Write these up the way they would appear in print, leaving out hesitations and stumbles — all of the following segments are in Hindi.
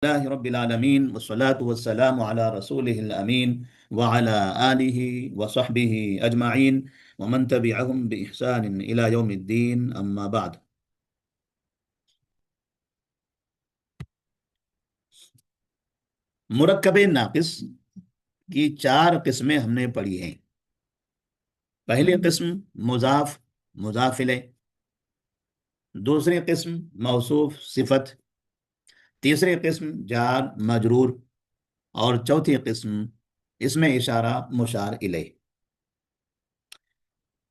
रब्बिल आलमीन वस्सलातु वस्सलामु अला रसूलिहिल अमीन व अला आलिहि व सहबिहि अजमाइन व मन तबिअहुम बि इहसान इला यौमिद्दीन अम्मा बाद। मुरक्कबे नाकिस की चार किस्में हमने पढ़ी हैं। पहली किस्म मुजाफ मुजाफ इलैह, दूसरी किस्म मौसूफ सिफत, तीसरी किस्म जार मजरूर और चौथी किस्म इसमें इशारा मुशार इलैह।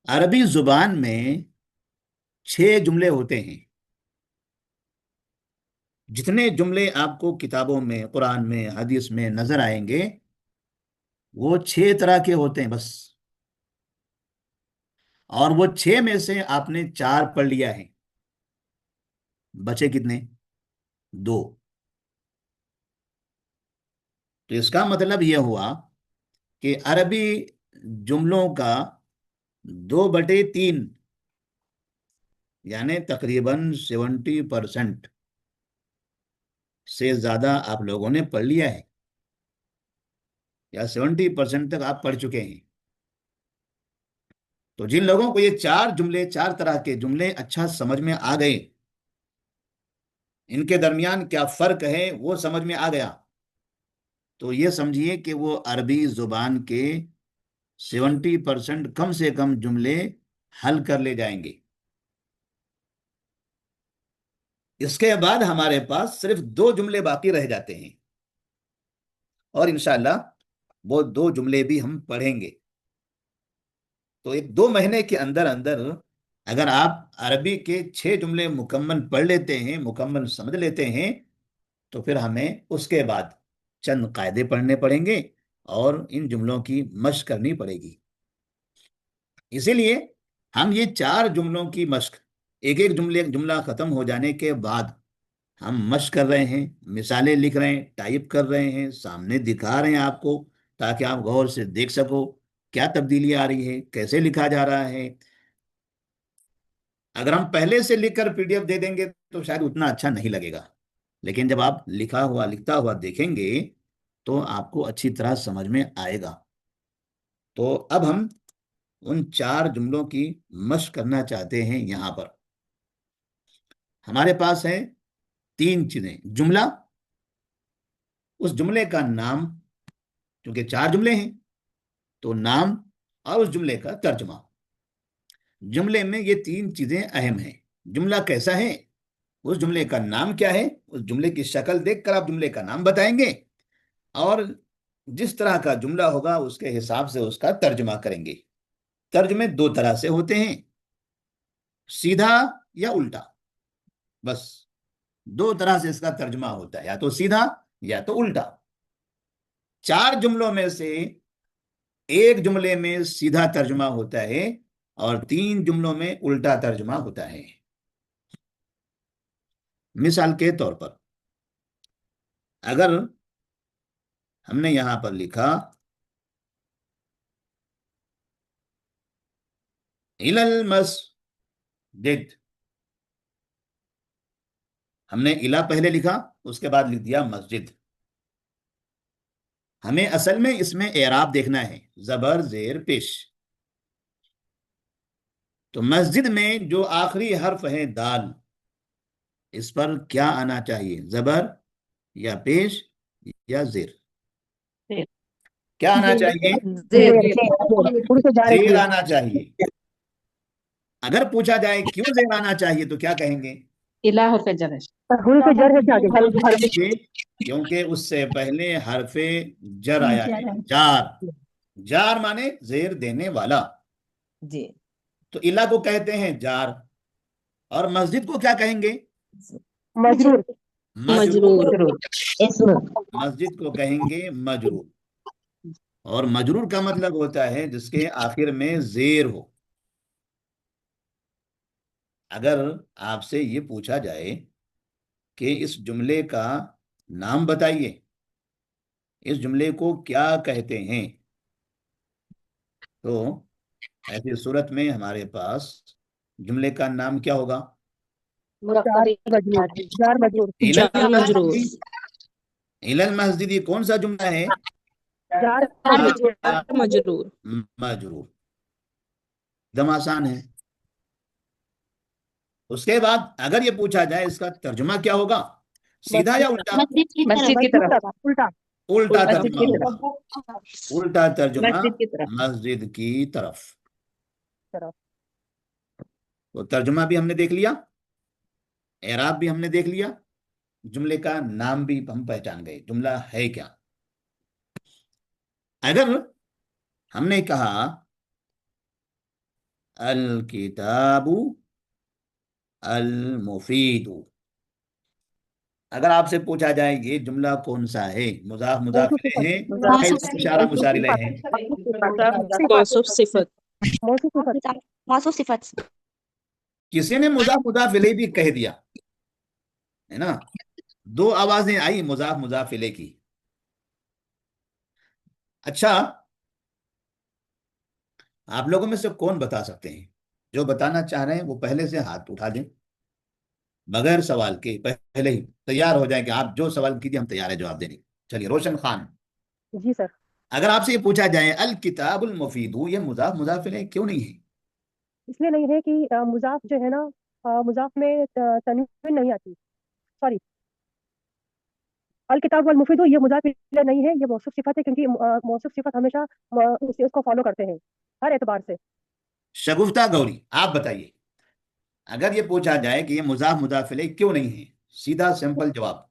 अरबी जुबान में 6 जुमले होते हैं। जितने जुमले आपको किताबों में, कुरान में, हदीस में नजर आएंगे वो 6 तरह के होते हैं बस। और वो 6 में से आपने 4 पढ़ लिया है, बचे कितने? 2। तो इसका मतलब यह हुआ कि अरबी जुमलों का 2/3 यानी तकरीबन 70% से ज्यादा आप लोगों ने पढ़ लिया है, या 70% तक आप पढ़ चुके हैं। तो जिन लोगों को ये 4 जुमले, 4 तरह के जुमले अच्छा समझ में आ गए, इनके दरमियान क्या फर्क है वो समझ में आ गया, तो ये समझिए कि वो अरबी जुबान के 70% कम से कम जुमले हल कर ले जाएंगे। इसके बाद हमारे पास सिर्फ 2 जुमले बाकी रह जाते हैं, और इंशाल्लाह वो 2 जुमले भी हम पढ़ेंगे। तो 1-2 महीने के अंदर अंदर अगर आप अरबी के 6 जुमले मुकम्मल पढ़ लेते हैं, मुकम्मल समझ लेते हैं, तो फिर हमें उसके बाद चंद कायदे पढ़ने पड़ेंगे और इन जुमलों की मश्क करनी पड़ेगी। इसीलिए हम ये 4 जुमलों की मश्क, एक एक जुमला खत्म हो जाने के बाद हम मश्क कर रहे हैं, मिसालें लिख रहे हैं, टाइप कर रहे हैं, सामने दिखा रहे हैं आपको, ताकि आप गौर से देख सको क्या तब्दीली आ रही है, कैसे लिखा जा रहा है। अगर हम पहले से लिखकर पीडीएफ दे देंगे तो शायद उतना अच्छा नहीं लगेगा, लेकिन जब आप लिखता हुआ देखेंगे तो आपको अच्छी तरह समझ में आएगा। तो अब हम उन 4 जुमलों की मश्क करना चाहते हैं। यहां पर हमारे पास है 3 चीजें: जुमला, उस जुमले का नाम, क्योंकि 4 जुमले हैं तो नाम, और उस जुमले का तर्जुमा। जुमले में ये 3 चीजें अहम हैं। जुमला कैसा है, उस जुमले का नाम क्या है, उस जुमले की शक्ल देखकर आप जुमले का नाम बताएंगे, और जिस तरह का जुमला होगा उसके हिसाब से उसका तर्जुमा करेंगे। तर्जुमे 2 तरह से होते हैं, सीधा या उल्टा। बस 2 तरह से इसका तर्जुमा होता है, या तो सीधा या तो उल्टा। 4 जुमलों में से एक जुमले में सीधा तर्जुमा होता है और 3 जुमलों में उल्टा तर्जुमा होता है। मिसाल के तौर पर अगर हमने यहां पर लिखा इलल मस्जिद, हमने इला पहले लिखा, उसके बाद लिख दिया मस्जिद। हमें असल में इसमें एराब देखना है, जबर जेर पेश। तो मस्जिद में जो आखिरी हर्फ है दाल, इस पर क्या आना चाहिए, जबर या पेश या जेर? क्या आना चाहिए? जेर आना चाहिए। अगर पूछा जाए क्यों जेर आना चाहिए तो क्या कहेंगे? इलाह पे जरश कहेंगे क्योंकि उससे पहले हरफे जर आया है, जार। जार माने जेर देने वाला। जी। तो इला को कहते हैं जार, और मस्जिद को क्या कहेंगे? मजरूर। मजरूर। मस्जिद को कहेंगे मजरूर। और मजरूर का मतलब होता है जिसके आखिर में जेर हो। अगर आपसे ये पूछा जाए कि इस जुमले का नाम बताइए, इस जुमले को क्या कहते हैं, तो ऐसी सूरत में हमारे पास जुमले का नाम क्या होगा? जार मजरूर। इलल मस्जिद इलल मस्जिद ये कौन सा जुमला है? जार जार मजरूर। मजरूर। एकदम आसान है। उसके बाद अगर ये पूछा जाए इसका तर्जुमा क्या होगा, सीधा या उल्टा? मस्जिद की तरफ। उल्टा। उल्टा मस्जिद तर्जुमा की होगा। तरफ। उल्टा तर्जुमा मस्जिद की तरफ। मस्जिद की तरफ। तरफ। तो तर्जुमा भी हमने देख लिया, एराब भी हमने देख लिया, जुमले का नाम भी हम पहचान गए, जुमला है क्या। अगर हमने कहा अल किताबु अल मुफीदु, अगर आपसे पूछा जाए ये जुमला कौन सा है, मुजाफ मुजाफ मौसूफ इलैहि सिफत। है या मुजाफ इसमें इशारा मुशार इलैहि है? मौसूफ सिफत। मौसूफ सिफत। मौसूफ सिफत। किसी ने मुजाफ मुजाफ इलैहि भी कह दिया है ना, दो आवाजें आई मुजाफ मुजाफ इलैहि की। अच्छा, आप लोगों में से कौन बता सकते हैं, जो बताना चाह रहे हैं वो पहले से हाथ उठा दें, बगैर सवाल के पहले ही तैयार हो जाए कि आप जो सवाल कीजिए हम तैयार है जवाब देने के। चलिए, रोशन खान, जी सर। अगर आपसे ये पूछा जाए अल किताबुल मुफीदु ये मुजाफ मुजाफ इलैहि क्यों नहीं है? इसलिए नहीं है कि मुजाफ जो है ना, मुजाफ में तनवीन नहीं आती। सॉरी, अल किताब वल मुफीद ये मुजाफ इलैहि नहीं है, ये मौसूफ सिफत है, क्योंकि मौसूफ सिफत हमेशा उसको फॉलो करते हैं हर एतबार से। शगुफ्ता गौरी, आप बताइए, अगर ये पूछा जाए कि ये मुजाफ मुजाफ इलैहि क्यों नहीं है, सीधा सिंपल जवाब।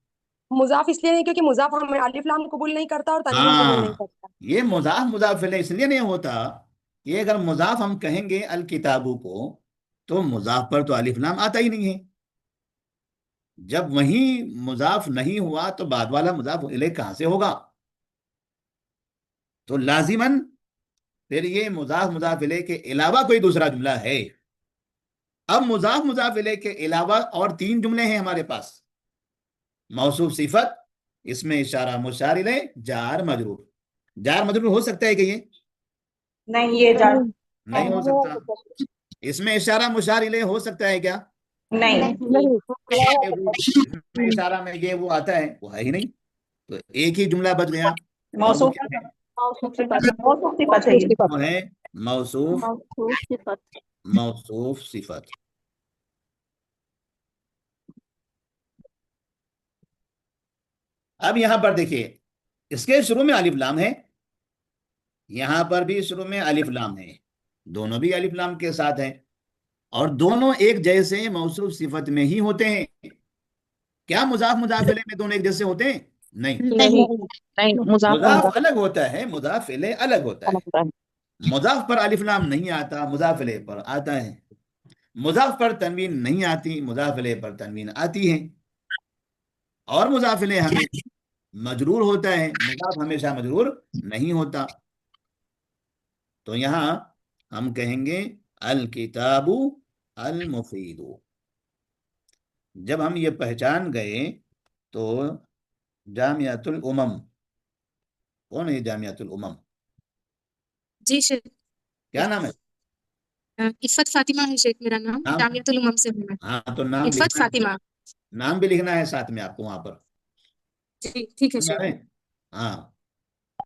मुजाफ इसलिए नहीं क्योंकि मुजाफ हमें अलिफ लाम कबूल नहीं करता और तनवीन कबूल नहीं हाँ, करता। ये मुजाफ मुजाफ इलैहि इसलिए नहीं होता कि अगर मुजाफ हम कहेंगे अल किताबू को तो मुजाफ पर तो अलिफ लाम आता ही नहीं है। जब वही मुजाफ नहीं हुआ तो बाद वाला मुजाफ इलैहि कहां से होगा? तो लाजिमन फिर ये मुजाफ मुजाफ इलैहि के अलावा कोई दूसरा जुमला है। अब मुजाफ मुजाफ इलैहि के अलावा और तीन जुमले हैं हमारे पास, मौसूफ सिफत, इसमें इशारा मुशार इलैहि, जार मजरूर। जार मजरूर हो सकता है कि ये नहीं ये जान। नहीं हो सकता। इसमें इशारा मुशार इलैहि हो सकता है क्या? नहीं नहीं। ये वो इसमें इशारा में ये वो आता है, वो है ही नहीं। तो एक ही जुमला बच गया, और वो मौसूफ क्या है? मौसूफ सिफत है ये। वो है मौसूफ मौसूफ सिफत। मौसूफ सिफत। अब यहां पर देखिए, इसके शुरू में अलिफ लाम है, यहां पर भी शुरू में अलिफ लाम है, दोनों भी अलिफ लाम के साथ हैं, और दोनों एक जैसे मौसूफ सिफत में ही होते हैं। क्या मुजाफ मुजाफ इलैहि में दोनों एक जैसे होते हैं? नहीं, नहीं। नहीं, मुजाफ मुजाफ मुजाफ अलग होता है, मुजाफ इलैहि अलग होता है। अलग होता है। मुजाफ पर अलिफ लाम नहीं आता, मुजाफ इलैहि पर आता है। मुजाफ पर तनवीन नहीं आती, मुजाफ इलैहि पर तनवीन आती है। और मुजाफ इलैहि हमें मजरूर होता है, मुजाफ हमेशा मजरूर नहीं होता। तो यहां हम कहेंगे अल किताबु अल मुफीदु। जब हम ये पहचान गए तो जामियातुल उमम, कौन है जामियातुल उमम? जी शेख। क्या नाम है? इफ़त फातिमा है शेख, मेरा नाम नाम? जामियतुल उम्म से हूँ मैं। हाँ, तो नाम इफ़त लिखना है, फातिमा। नाम भी लिखना है साथ में आपको वहां पर। जी ठीक है समझ आ शेख। रहे हैं? हाँ,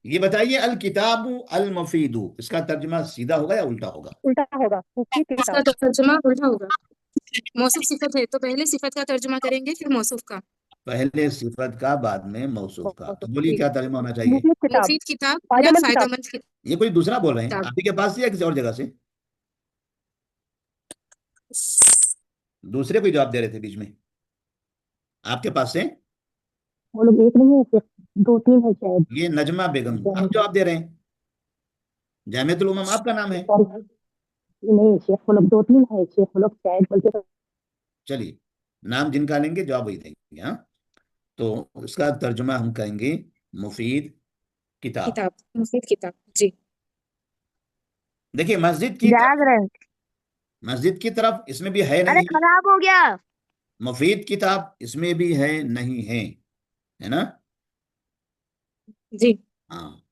ये बताइए अल किताबु अल मुफीदु इसका तर्जुमा सीधा होगा या उल्टा होगा? उल्टा होगा, मुफीद इसका किताब। तर्जुमा उल्टा होगा। मौसूफ सिफत है तो पहले सिफत का तर्जुमा करेंगे फिर मौसूफ का। पहले सिफत का बाद में मौसूफ का, तो बोलिए जी। क्या तर्जुमा होना चाहिए? मुफीद किताब। मुफीद किताब या फायदेमंद किताब। फायदेमंद ये कोई दूसरा बोल रहे हैं किताब। आप ही के पास से या किसी और जगह से? दूसरे कोई जवाब दे रहे थे बीच में आपके पास से? वो लोग एक नहीं है सिर्फ, दो तीन है शायद। ये नजमा बेगम आप जवाब दे रहे हैं, जामियतुल उमम आपका नाम है। सॉरी, नहीं शेख, वो लोग दो तीन है शेख, वो लोग शायद बोलते थे। चलिए, नाम जिनका लेंगे जवाब वही देंगे। हाँ, तो उसका तर्जुमा हम कहेंगे मुफीद किताब। किताब, मुफीद किताब। जी। देखिए, मस्जिद की तरफ, जाग रहे। मस्जिद की तरफ इसमें भी है अरे नहीं, खराब हो गया। मुफीद किताब इसमें भी है नहीं है ना? जी। हाँ,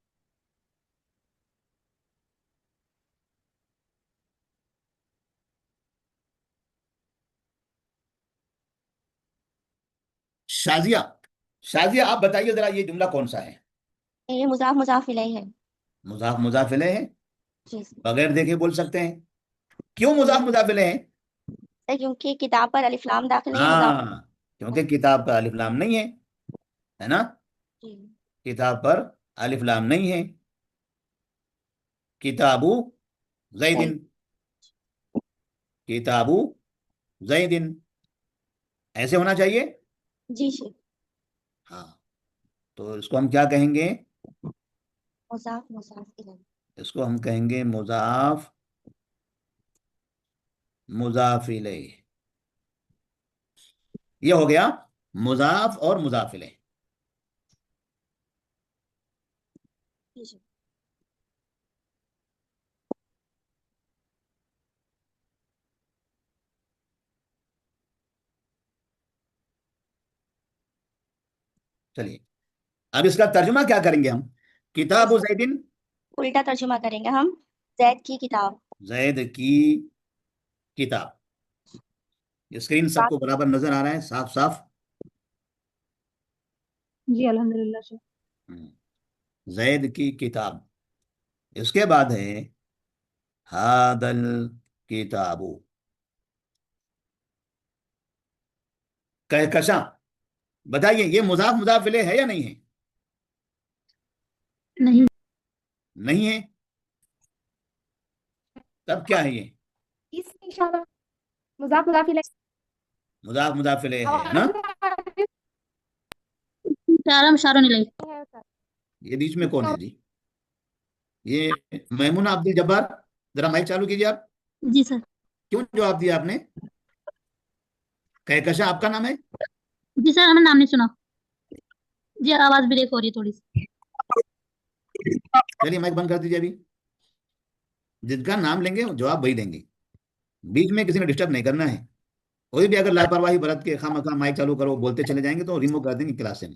शाजिया, शाजिया आप बताइए जरा, ये जुमला कौन सा है? ये मुजाफ मुजाफ इलैहि है। मुजाफ मुजाफ इलैहि है? जी सर। बगैर देखे बोल सकते हैं। क्यों मुजाफ मुजाफ इलैहि है? क्योंकि किताब पर अलिफ लाम दाखिल नहीं है, मुजाफ। हाँ, क्योंकि किताब पर अलिफ लाम नहीं है ना? जी। किताब पर अलिफ लाम नहीं है। किताबु सही। जैदिन, किताबु जैदिन, ऐसे होना चाहिए। जी शेख। हाँ, तो इसको हम क्या कहेंगे? मुजाफ मुजाफ इलैहि। इसको हम कहेंगे मुजाफ मुजाफ इलैहि। ये हो गया मुजाफ और मुजाफ इलैहि। जी शेख। चलिए, अब इसका तर्जुमा क्या करेंगे हम? किताबु इसका जैदिन, उल्टा तर्जुमा करेंगे हम, जैद की किताब। जैद की किताब। स्क्रीन सबको बराबर नजर आ रहा है, साफ साफ? जी अल्हम्दुलिल्लाह शेख। जैद की किताब। इसके बाद है हादल किताबु। कहकशा, बताइए ये मुजाफ मुजाफ इलैहि है या नहीं है? नहीं। नहीं है? तब क्या है ये? इसमें इशारा मुजाफ मुजाफ इलैहि मुजाफ मुजाफ इलैहि है ना? इशारा मुशारा नहीं लगी। है सर। ये बीच में कौन है जी? ये मैमुना अब्दुल जब्बार, जरा माइक चालू कीजिए आप। जी सर। क्यों जवाब दिया आपने? कहकशा आपका नाम है? जी सर, हमें नाम नहीं सुना। जी आवाज ब्रेक हो रही है थोड़ी सी। चलिए माइक बंद कर दीजिए अभी। जिसका नाम लेंगे जवाब वही देंगे, बीच में किसी ने डिस्टर्ब नहीं करना है। कोई भी अगर लापरवाही बरत के खामखा माइक चालू करो बोलते चले जाएंगे तो रिमूव कर देंगे क्लास से।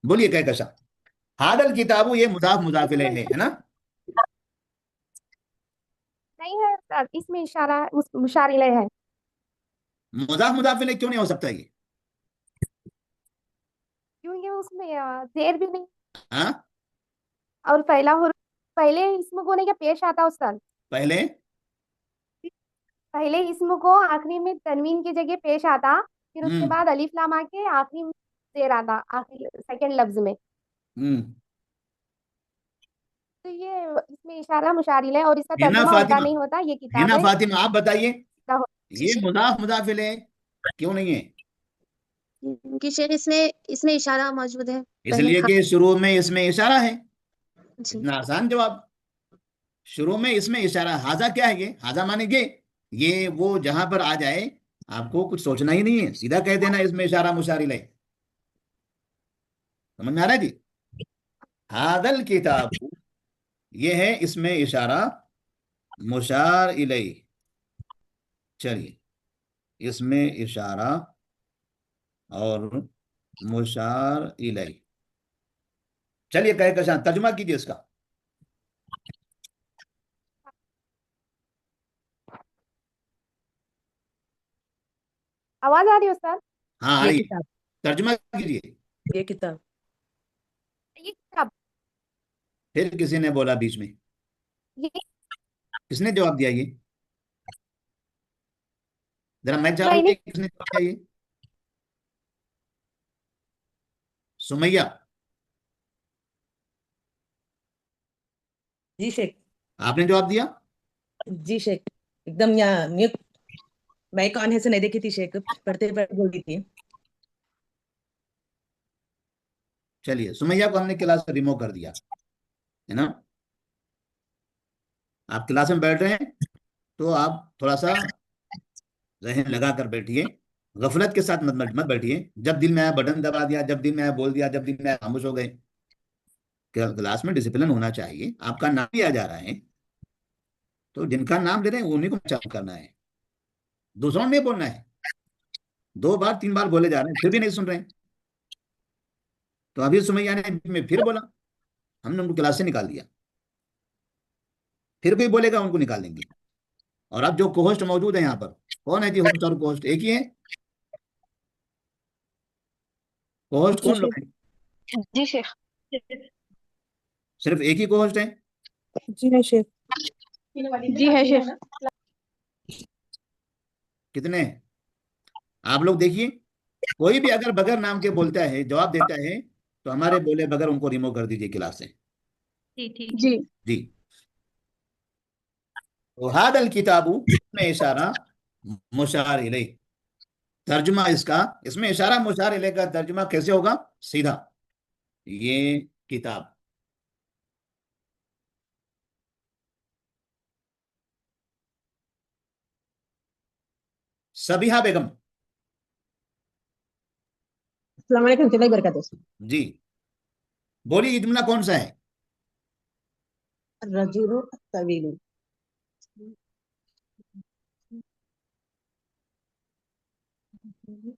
बोलिए कहकशा। हादल किताबु, ये मुजाफ मुजाफ इलैहि है ना? नहीं है सर, इसमें इशारा मुशार इलैहि है। मुजाफ मुजाफ इलैहि क्यों नहीं हो सकता ये? क्योंकि उसमें जेर भी नहीं, हाँ, और पहला हुर्फ पहले इसम को नहीं क्या पेश आता उस्ताद। पहले पहले इसम को आखिरी में तनवीन की जगह पेश आता, फिर उसके हम्म बाद अलिफ लाम आके आखिरी में जेर आता आखिरी सेकंड लफ्ज में। हम्म तो ये इसमें इशारा मुशार इलैहि और इसका हिना तर्जुमा उल्टा फातिमा, नहीं होता, ये किताब हिना है। फातिमा आप बताइए, जी ये शेख। मुजाफ मुजाफ इलैहि क्यों नहीं है? क्योंकि शेख इसमें इसमें इशारा मौजूद है पहले इसलिए कि शुरू में इसमें इशारा है। जी। इतना आसान जवाब। शुरू में इसमें इशारा, हाजा क्या है? ये हाजा माने ये वो जहां पर आ जाए आपको कुछ सोचना ही नहीं है, सीधा कह देना इसमें इशारा मुशार इलैहि। समझ में आ रहा है जी? हादल किताब, ये है इसमें इशारा मुशार इलैहि। चलिए, इसमें इशारा और मुशार इलैहि। चलिए कहकशा तर्जुमा कीजिए इसका। आवाज आ रही है उस्ताद? हाँ आ ये रही है, किताब। तर्जुमा कीजिए। ये किताब। ये किताब। फिर किसी ने बोला बीच में, ये किसने जवाब दिया ये? जरा माइक चालू मैंने। कीजिए, किसने जवाब दिया ये? सुमैया, जी शेख। आपने जवाब दिया? जी शेख, एकदम यहाँ म्यूट। माइक ऑन है से नहीं देखी थी शेख, पढ़ते पढ़ते बोल रही थी। चलिए, सुमैया को हमने क्लास से रिमूव कर दिया है ना? आप क्लास में बैठ रहे हैं तो आप थोड़ा सा जहन लगा कर बैठिए, गफलत के साथ मत मत मत बैठिए। जब दिल में आया बटन दबा दिया, जब दिल में आया बोल दिया, जब दिल में आया खामोश हो गए। क्लास में डिसिप्लिन होना चाहिए। आपका नाम लिया जा रहा है तो जिनका नाम ले रहे हैं उन्हीं को चालू करना है, दूसरों ने नहीं बोलना है। 2 बार 3 बार बोले जा रहे हैं फिर भी नहीं सुन रहे हैं। तो अभी सुमैया ने बीच में फिर बोला, हमने उनको क्लास से निकाल दिया। फिर कोई बोलेगा उनको निकाल देंगे। और अब जो कोहोस्ट मौजूद है यहाँ पर, कौन है जी होस्ट और कोहोस्ट? एक ही है। कोहोस्ट जी कौन लोग शेख। हैं? जी शेख। सिर्फ एक ही कोहोस्ट है? जी है शेख। जी है शेख। कितने हैं? आप लोग देखिए, कोई भी अगर बगैर नाम के बोलता है, जवाब देता है, तो हमारे बोले बगैर उनको रिमूव कर दीजिए क्लास से। जी ठीक है। जी। जी। तो हादल किताबू में इशारा मुशार इलै, तर्जुमा इसका, इसमें इशारा मुशार इलै का तर्जुमा कैसे होगा? सीधा, ये किताब। सबिहा बेगम। अस्सलाम वालेकुम तुल्लाह बरकातहू। जी, बोलिए, ये जुमला कौन सा है? रजूलु तवीलु।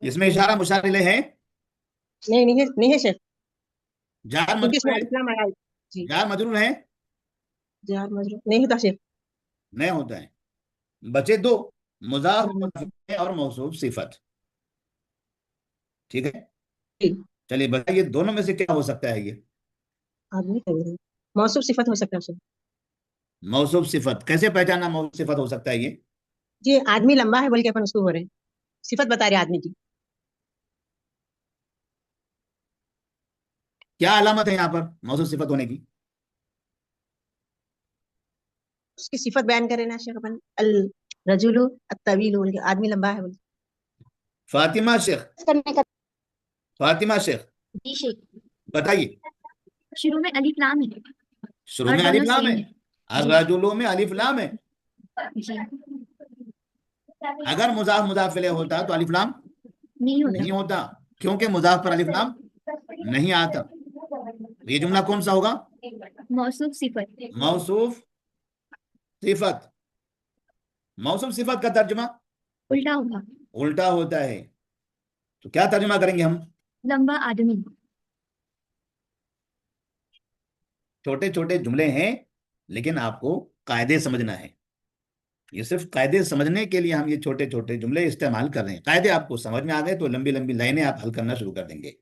इसमें इशारा मुशार इलै है? नहीं है शेख, जार क्योंकि मजरूर इसमें है? अलिफ लाम आया है। जी। जार मजरूर है? जार मजरूर नहीं होता शेख। नहीं होता है। बचे दो, मुजाफ मुजाफ इलैह और मौसूफ सिफत। ठीक है, जी। चलिए बताइए, दोनों में से क्या हो सकता है ये? आदमी तवील मौसूफ सिफत हो सकता है शेख। मौसूफ सिफत कैसे पहचानना मौसूफ सिफत हो सकता है ये? जी, आदमी लंबा है बोल के अपन उसको बोल रहे हैं, सिफत बता रहे हैं आदमी की। क्या अलामत है यहाँ पर मौसूफ सिफत होने की? उसकी सिफत बयान करें ना शेख अपन, अल रजुलु तवील बोल के, आदमी लंबा है बोल फातिमा शेख, करने का। फातिमा शेख, जी शेख। बताइए। शुरू में अलिफ लाम है शुरू और में अलिफ दोनों लाम है, सेम है। जी अर्रजुलु में अलिफ लाम है। जी। अगर मुजाफ मुजाफ इलैह होता तो अलिफ लाम नहीं होता। नहीं होता, क्योंकि मुजाफ पर अलिफ लाम नहीं आता। तो ये जुमला कौन सा होगा? मौसूफ सिफत। मौसूफ सिफत। मौसूफ सिफत का तर्जुमा उल्टा होगा। उल्टा होता है। तो क्या तर्जुमा करेंगे हम? लंबा आदमी। छोटे छोटे जुमले हैं, लेकिन आपको कायदे समझना है। ये सिर्फ कायदे समझने के लिए हम ये छोटे छोटे जुमले इस्तेमाल कर रहे हैं। कायदे आपको समझ में आ गए तो लंबी लंबी लाइनें आप हल करना शुरू कर देंगे।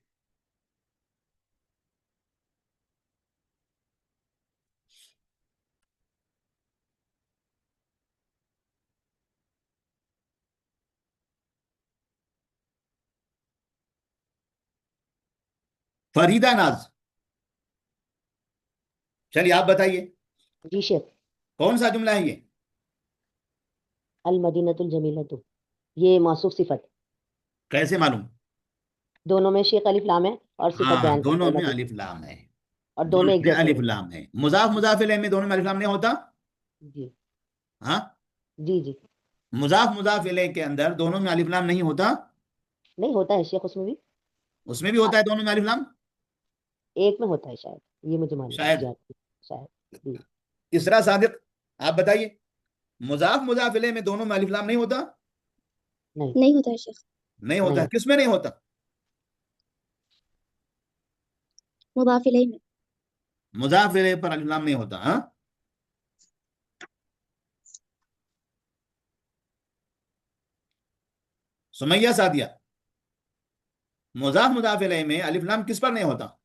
फरीदा नाज, चलिए आप बताइए, जी शेख। कौन सा जुमला है ये? अल मदीनतुल जमीलतु, ये मौसूफ सिफत। कैसे मालूम? दोनों में शेख अलिफ लाम है और सिफत हाँ, बयान करते दोनों हैं में मदीना, अलिफ लाम है। और दोनों दोनों एक में जैसे अलिफ हैं। लाम है। मुजाफ मुजाफ इलैह में दोनों में अलिफ लाम नहीं होता? जी हाँ, जी जी। मुजाफ मुजाफ इलैह के अंदर दोनों में अलिफ लाम नहीं होता? नहीं होता है शेख, उसमें भी। उसमें भी होता है दोनों में अलिफ लाम? एक में होता है शायद, ये मुझे मालूम है शायद। जी, शायद। जी। इसरा सादिक, आप बताइए, मुजाफ मुजाफ इलैह में दोनों में अलिफ लाम नहीं होता? नहीं नहीं होता है शेख। नहीं होता, नहीं। किस में नहीं होता? मुदाफ इलैह में। मुजाफ इलैह पर अलिफ लाम नहीं होता। हाँ, सुमैया सादिया, मुजाफ मुजाफ इलैह में अलिफ लाम किस पर नहीं होता?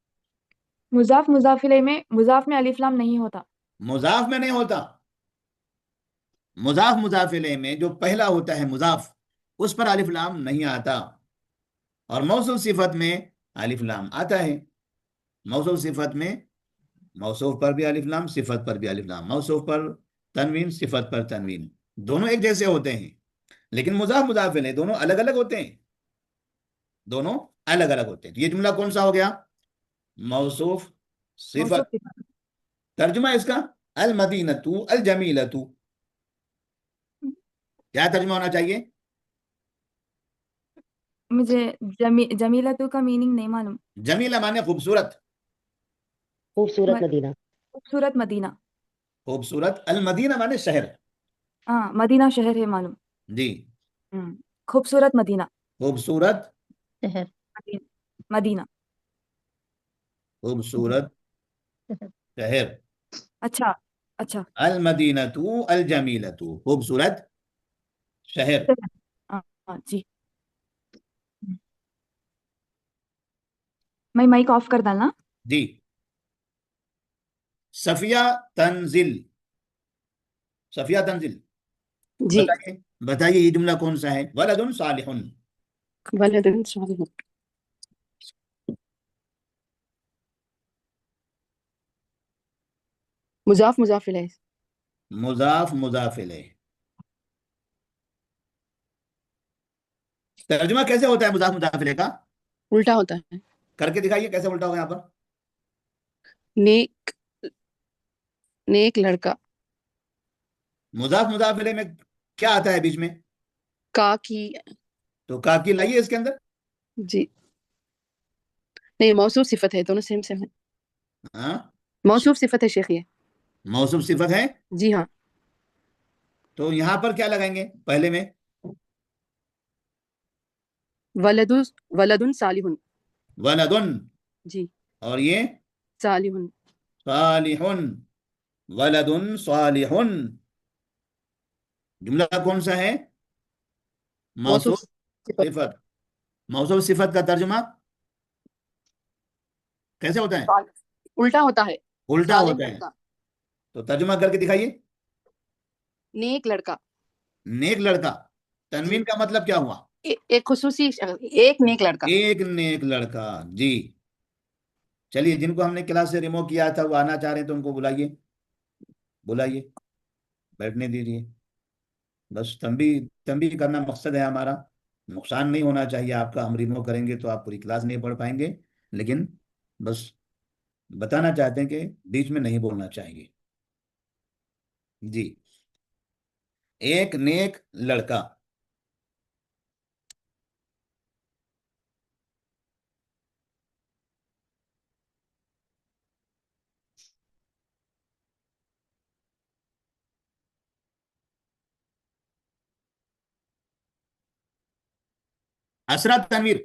मुजाफ मुजाफिले में मुजाफ में अलिफ लाम नहीं होता। मुजाफ में नहीं होता। मुजाफ मुजाफ इलैह में जो पहला होता है मुजाफ, उस पर अलिफ लाम नहीं आता। और मौसूफ सिफत में अलिफ लाम आता है। मौसूफ सिफत में मौसूफ पर भी अलिफ लाम, सिफत पर भी अलिफ लाम। मौसूफ पर तनवीन, सिफत पर तनवीन, दोनों एक जैसे होते हैं। लेकिन मुजाफ मुजाफ इलैह दोनों अलग अलग होते हैं। दोनों अलग अलग होते हैं। तो ये जुमला कौन सा हो गया? मौसूफ मौसूफ सिफत। सिफत। तर्जुमा इसका अल मदीनतु अल जमीलतु, क्या तर्जुमा होना चाहिए? मुझे जमीलतू का मीनिंग नहीं मालूम। जमीला माने खूबसूरत। खूबसूरत म- मदीना। खूबसूरत मदीना। खूबसूरत। अल मदीना माने शहर। हाँ, मदीना शहर है मालूम। जी, खूबसूरत मदीना। खूबसूरत शहर। मदीना। मदीना। खूबसूरत शहर। अच्छा। अच्छा। अल मदीनतु अल जमीलतु, खूबसूरत शहर। हाँ हाँ, जी। मैं माइक ऑफ कर डालना। जी। सफिया तंजिल, सफिया तंजिल, जी। बताइए बताइए ये जुमला कौन सा है? वलदुन सालिहुन। वलदुन सालिहुन। मुजाफ मुजाफ इलैह। मुजाफ मुजाफ इलैह। तर्जुमा कैसे होता है मुजाफ मुजाफ इलैह का? उल्टा होता है। करके दिखाइए कैसे उल्टा होगा यहाँ पर। नेक, नेक लड़का। मुजाफ मुजाफ इलैह में क्या आता है बीच में? का की। तो काकी लाइए इसके अंदर। जी नहीं, मौसूफ सिफत है, दोनों सेम सेम है। हाँ, मौसूफ सिफत है शेख ये। मौसूफ सिफत है। जी हाँ। तो यहाँ पर क्या लगाएंगे पहले में? वलदु, वलदुन सालिहुन। वलदुन, जी। और ये सालिहुन। सालिहुन। वलदुन सालिहुन जुमला कौन सा है? मौसूफ मौसूफ सिफत। सिफत। मौसूफ सिफत का तर्जुमा कैसे होता है? उल्टा होता है। उल्टा सालिम होता है। लड़का। तो तर्जुमा करके दिखाइए। नेक लड़का। नेक लड़का। जी। तनवीन का मतलब क्या हुआ? एक खुसूसी एक नेक लड़का। एक नेक लड़का। जी। चलिए, जिनको हमने क्लास से रिमूव किया था वो आना चाह रहे हैं तो उनको बुलाइए, बुलाइए, बैठने दीजिए। बस तंबी तंबी करना मकसद है हमारा। नुकसान नहीं होना चाहिए आपका। हम रिमूव करेंगे तो आप पूरी क्लास नहीं पढ़ पाएंगे, लेकिन बस बताना चाहते हैं कि बीच में नहीं बोलना चाहिए। जी। एक नेक लड़का। असरा तनवीर,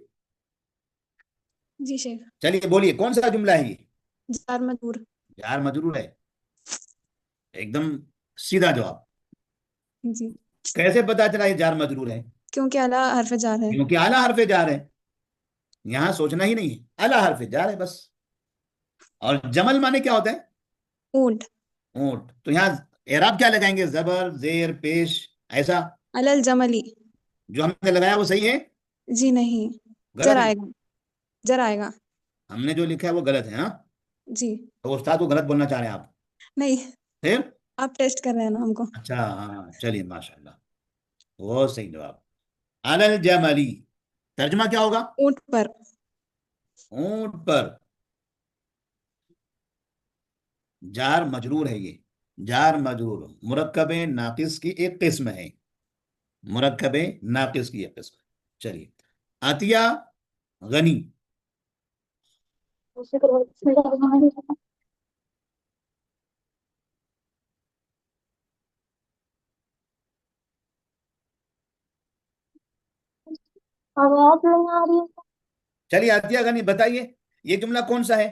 जी शेख। चलिए बोलिए कौन सा जुमला है ये? जार मजबूर। यार मजरूर है। एकदम सीधा जवाब। जी। कैसे पता चला ये जार मजरूर है? क्योंकि अला हरफ जार है। क्योंकि आला हरफे जार है। यहां सोचना ही नहीं है, आला हरफे जार है बस। और जमल माने क्या होता है? ऊंट। ऊंट। तो यहाँ एराब क्या लगाएंगे? जबर जेर पेश, ऐसा। अलल जमली। जो हमने लगाया वो सही है? जी नहीं। गलत जर है? आएगा। जर आएगा। हमने जो लिखा है वो गलत है। हाँ, जी। तो उस्ताद को गलत बोलना चाह रहे हैं आप? नहीं, फिर? आप टेस्ट कर रहे हैं ना हमको। अच्छा, हाँ, चलिए माशाल्लाह, वो सही जवाब। अलल जमली, तर्जुमा क्या होगा? ऊंट पर। ऊंट पर। जार मजरूर है ये। जार मजरूर मुरक्कब नाकिस की एक किस्म है। मुरक्कब नाकिस की एक किस्म। चलिए, अतिया गनी। आवाज नहीं आ रही है। चलिए अतिया गनी बताइए ये जुमला कौन सा है?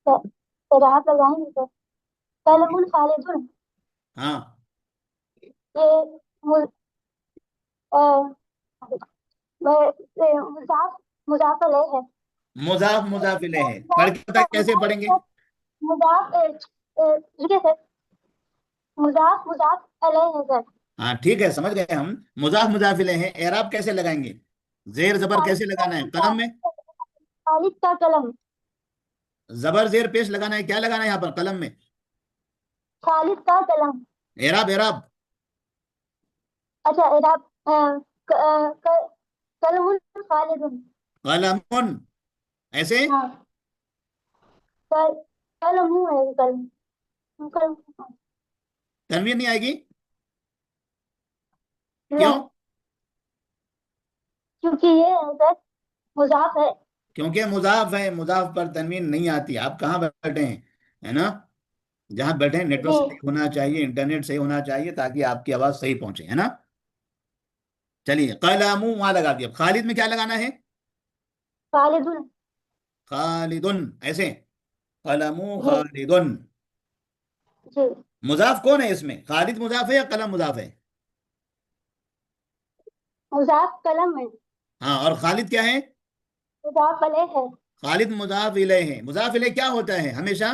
तो रात लगाएंगे तो कलमुल खालिदुन। हाँ, ये मुल अ, मुजाफ मुजाफ अलैह है। मुजाफ मुजाफ इलैह है। पढ़ के बताइए कैसे पढ़ेंगे? मुजाफ रुकिए सर, मुजाफ मुजाफ अलैह है सर। हाँ ठीक है, समझ गए हम। मुजाफ मुजाफ इलैह है। एराब कैसे लगाएंगे? जेर जबर कैसे लगाना है कलम में? खालिद का कलम। जबर जेर पेश लगाना है, क्या लगाना है यहाँ पर कलम में? खालिद का कलम। एराब एराब। अच्छा इराब कलमुल खालिदुन। कलमुन, ऐसे। हाँ, कल कलमु है कलम। कलम तनवीर नहीं आएगी? क्यों? नहीं, क्योंकि ये है सर मुजाफ है। क्योंकि मुजाफ है। मुजाफ पर तनवीन नहीं आती। आप कहाँ बैठे हैं? है ना, जहां बैठे हैं नेटवर्क जी सही होना चाहिए, इंटरनेट सही होना चाहिए ताकि आपकी आवाज सही पहुंचे, है ना। चलिए, कलामू वहां लगा दिया। खालिद में क्या लगाना है? खालिदुन। खालिदुन, ऐसे। कलमू जी खालिदुन। जी। मुजाफ कौन है इसमें? खालिद मुजाफ है या कलम मुजाफ है? मुजाफ कलम है। हाँ, और खालिद क्या है? मुजाफ अलैह है। खालिद मुजाफ इलैह है। मुजाफ इलैह क्या होता है? हमेशा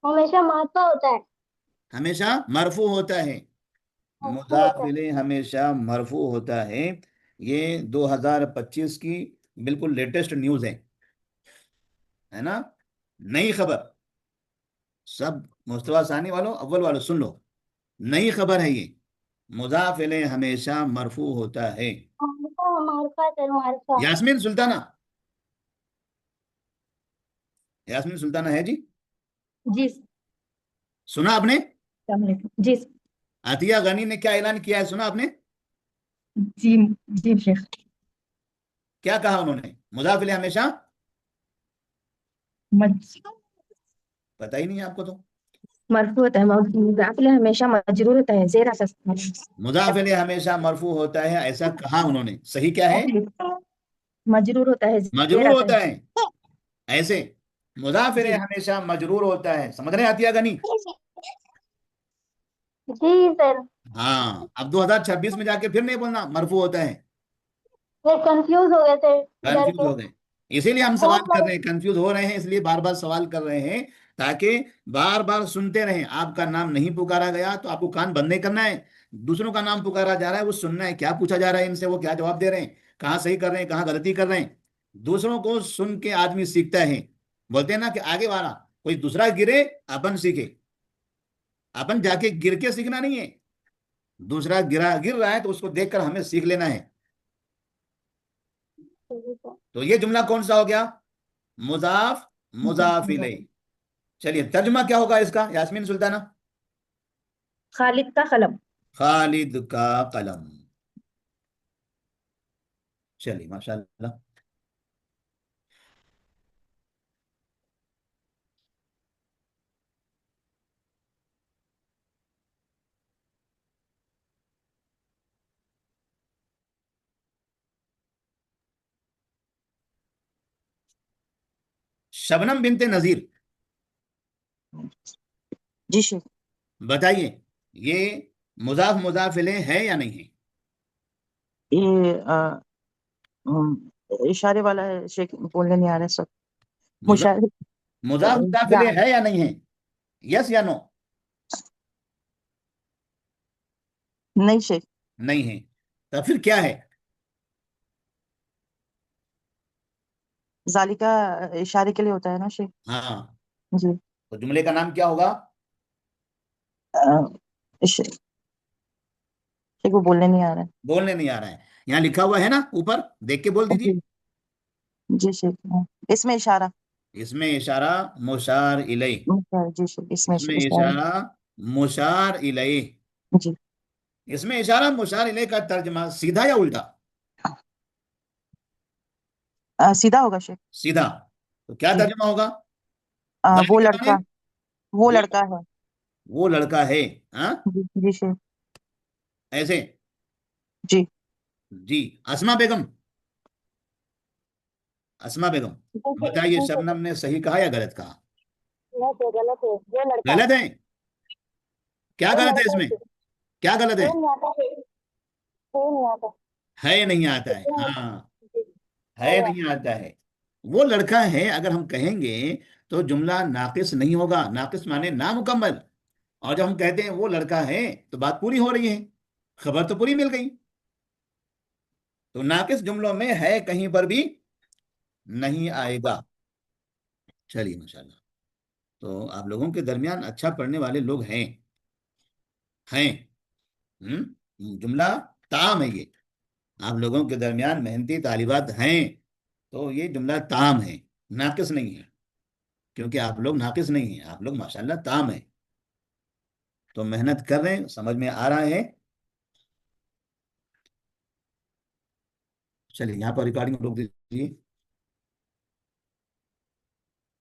हमेशा मातबा होता है। हमेशा मरफू होता है। मरफू मुजाफ होता है। इलैह हमेशा मरफू होता है। ये 2025 की बिल्कुल लेटेस्ट न्यूज है ना? नई खबर। सब मुस्तफा सानी वालों, अव्वल वालों, सुन लो, नई खबर है ये। मुजाफ इलैह हमेशा मरफू होता है। मारफा मारफा है मारफा। यास्मीन सुल्ताना, यास्मीन सुल्ताना है जी? जी। सुना आपने? अस्सलाम वालेकुम। जी। आतिया गनी ने क्या ऐलान किया है, सुना आपने? जी। जी शेख। क्या कहा उन्होंने? मुजाफ इलैह हमेशा, पता ही नहीं है आपको तो। मरफू होता है, मुजाफ इलैह हमेशा मजरूर होता है, जेर मुजाफ इलैह हमेशा मरफू होता है, ऐसा कहा उन्होंने। सही क्या है? मजरूर होता है, जेर मजरूर आता होता है। है। ऐसे मुजाफ जी। इलैह हमेशा मजरूर होता है। समझ रहे हैं आतिया गनी? जी सर। हाँ, अब 2026 में जाके फिर नहीं बोलना मरफू होता है। वे कंफ्यूज हो गए थे डर कंफ्यूज के। हो गए, इसीलिए हम सवाल बहुत कर सारे। रहे हैं। कंफ्यूज हो रहे हैं इसलिए बार बार सवाल कर रहे हैं, ताकि बार बार सुनते रहें। आपका नाम नहीं पुकारा गया तो आपको कान बंद नहीं करना है। दूसरों का नाम पुकारा जा रहा है, वो सुनना है क्या पूछा जा रहा है इनसे, वो क्या जवाब दे रहे हैं, कहाँ सही कर रहे हैं, कहाँ गलती कर रहे हैं। दूसरों को सुन के आदमी सीखता है। बोलते हैं ना कि आगे वाला कोई दूसरा गिरे, अपन सीखे। अपन जाके गिर के सीखना नहीं है। दूसरा गिर रहा है तो उसको देखकर हमें सीख लेना है। तो ये जुमला कौन सा हो गया? मुजाफ, मुजाफ इलैह। चलिए, तर्जुमा क्या होगा इसका यास्मीन सुल्ताना? खालिद का कलम। खालिद का कलम। चलिए, माशाल्लाह। शबनम बिनते नजीर, जी शेख। बताइए, ये मुजाफ मुजाफ इलैह है या नहीं है? ये इशारे वाला है शेख, बोलने नहीं आ रहा है सब। मुजाफ मुशाहिद। मुजाफ मुजाफ या इलैह है या नहीं है? यस या नो? नहीं शेख। नहीं है। तो फिर क्या है? जालिका इशारे के लिए होता है ना शेख। हाँ, जी। तो जुमले का नाम क्या होगा? शेख, वो बोलने नहीं आ रहा बोलने नहीं आ रहा है। यहाँ लिखा हुआ है ना, ऊपर देख के बोल है। दीजिए। जी। जी शेख। इसमें इशारा। इसमें इशारा मुशार इलैह। जी शेख, इसमें इसमें इशारा। इशारा मुशार इलैह। जी। इसमें इशारा मुशार इलैह का तर्जमा सीधा या उल्टा? सीधा होगा शेख। सीधा। तो क्या जी। तर्जमा होगा? वो जालिका माने लड़का, वो वो लड़का है। वो लड़का है। हाँ, जी। जी शेख। ऐसे। जी। जी। अस्मा बेगम, अस्मा बेगम, बताइए, शबनम ने सही कहा या गलत कहा? गलत है गलत है। वो लड़का। गलत है। क्या वो गलत है लड़का इसमें? है। क्या गलत है? वो नहीं आता है। वो नहीं आता। है नहीं आता है, कितना। हाँ। जी। है नहीं आता है। वो लड़का है अगर हम कहेंगे तो जुमला नाकिस नहीं होगा। नाकिस माने नामुकम्मल। और जब हम कहते हैं वो लड़का है, तो बात पूरी हो रही है, खबर तो पूरी मिल गई। तो नाकिस जुमलों में है कहीं पर भी नहीं आएगा। चलिए, माशाल्लाह। तो आप लोगों के दरमियान अच्छा पढ़ने वाले लोग हैं। जुमला ताम है ये। आप लोगों के दरमियान मेहनती तालिबात हैं। तो ये जुमला ताम है, नाकिस नहीं है। क्योंकि आप लोग नाकिस नहीं हैं, आप लोग माशाल्लाह ताम हैं। तो मेहनत कर रहे हैं, समझ में आ रहा है। चलिए, यहाँ पर रिकॉर्डिंग रोक दीजिए।